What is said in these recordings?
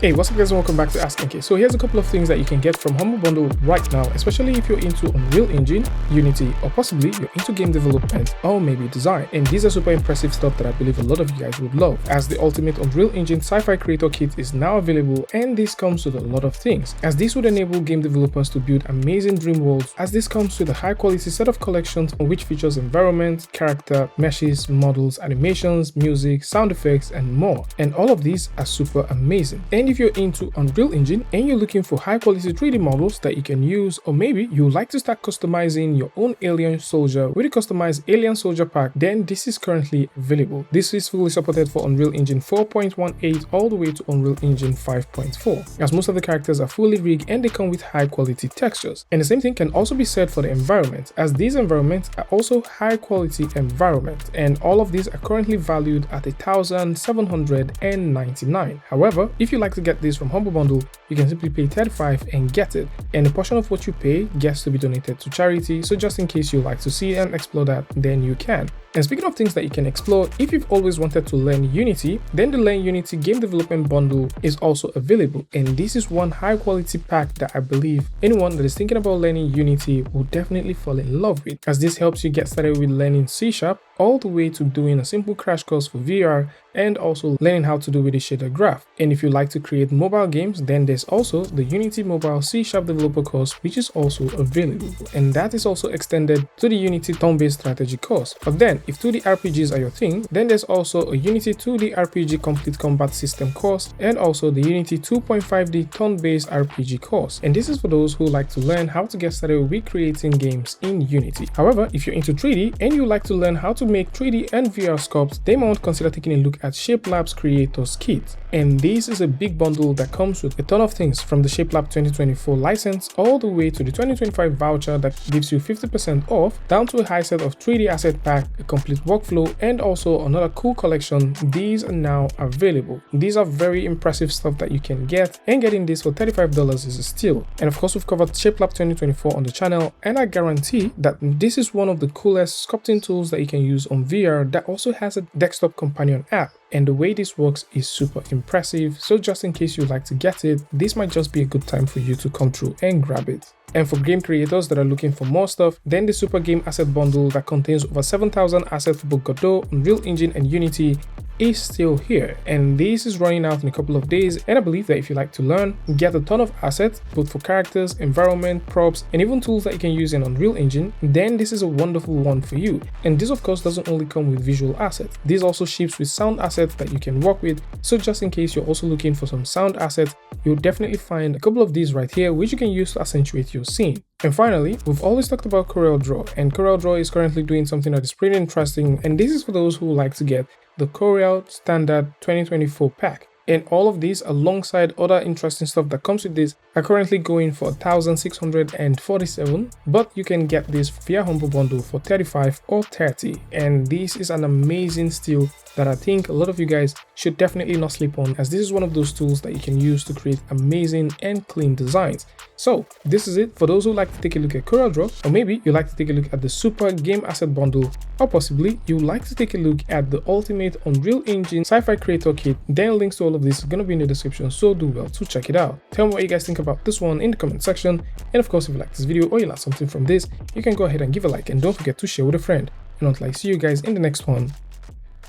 Hey, what's up guys and welcome back to askNK. So here's a couple of things that you can get from Humble Bundle right now, especially if you're into Unreal Engine, Unity, or possibly you're into game development or maybe design. And these are super impressive stuff that I believe a lot of you guys would love, as the ultimate Unreal Engine Sci-Fi Creator Kit is now available, and this comes with a lot of things, as this would enable game developers to build amazing dream worlds, as this comes with a high quality set of collections which features environment, character, meshes, models, animations, music, sound effects, and more. And all of these are super amazing. And if you're into Unreal Engine and you're looking for high quality 3D models that you can use, or maybe you would like to start customizing your own alien soldier with a customized alien soldier pack, then this is currently available. This is fully supported for Unreal Engine 4.18 all the way to Unreal Engine 5.4, as most of the characters are fully rigged and they come with high quality textures. And the same thing can also be said for the environment, as these environments are also high quality environments, and all of these are currently valued at 1,799. However, if you like to get this from Humble Bundle, you can simply pay $35 and get it, and a portion of what you pay gets to be donated to charity. So just in case you like to see and explore that, then you can. And speaking of things that you can explore, if you've always wanted to learn Unity, then the Learn Unity Game Development Bundle is also available, and this is one high quality pack that I believe anyone that is thinking about learning Unity will definitely fall in love with, as this helps you get started with learning C# all the way to doing a simple crash course for VR and also learning how to do with the shader graph. And if you like to create mobile games, then there's also the Unity Mobile C# Developer course, which is also available, and that is also extended to the Unity Turn-Based Strategy course. But then if 2D RPGs are your thing, then there's also a Unity 2D RPG Complete Combat System course and also the Unity 2.5D Turn-Based RPG course. And this is for those who like to learn how to get started with creating games in Unity. However, if you're into 3D and you like to learn how to make 3D and VR sculpts, then you might consider taking a look at Shapelab's Creators Kit. And this is a big bundle that comes with a ton of things, from the Shapelab 2024 license all the way to the 2025 voucher that gives you 50% off, down to a high set of 3D asset pack, a complete workflow, and also another cool collection. These are now available. These are very impressive stuff that you can get, and getting this for $35 is a steal. And of course, we've covered Shapelab 2024 on the channel, and I guarantee that this is one of the coolest sculpting tools that you can use on VR that also has a desktop companion app. And the way this works is super impressive, so just in case you like to get it, this might just be a good time for you to come through and grab it. And for game creators that are looking for more stuff, then the Super Game Asset Bundle that contains over 7,000 assets for both Godot, Unreal Engine, and Unity is still here, and this is running out in a couple of days. And I believe that if you like to learn, get a ton of assets both for characters, environment, props, and even tools that you can use in Unreal Engine, then this is a wonderful one for you. And this of course doesn't only come with visual assets, this also ships with sound assets that you can work with. So just in case you're also looking for some sound assets, you'll definitely find a couple of these right here which you can use to accentuate your scene. And finally, we've always talked about Corel Draw, and Corel Draw is currently doing something that is pretty interesting, and this is for those who like to get the Corel Standard 2024 pack. And all of these, alongside other interesting stuff that comes with this, are currently going for 1,647, but you can get this via Humble Bundle for $35 or $30. And this is an amazing steal that I think a lot of you guys should definitely not sleep on, as this is one of those tools that you can use to create amazing and clean designs. So this is it for ththose who like to take a look at Corel Draw, or maybe you like to take a look at the Super Game Asset Bundle, or possibly you like to take a look at the ultimate Unreal Engine Sci-Fi Creator Kit. Then links to all of this is going to be in the description, so do well to check it out. Tell me what you guys think about this one in the comment section, and of course if you like this video or you like something from this, you can go ahead and give a like, and don't forget to share with a friend. And until I see you guys in the next one,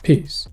peace.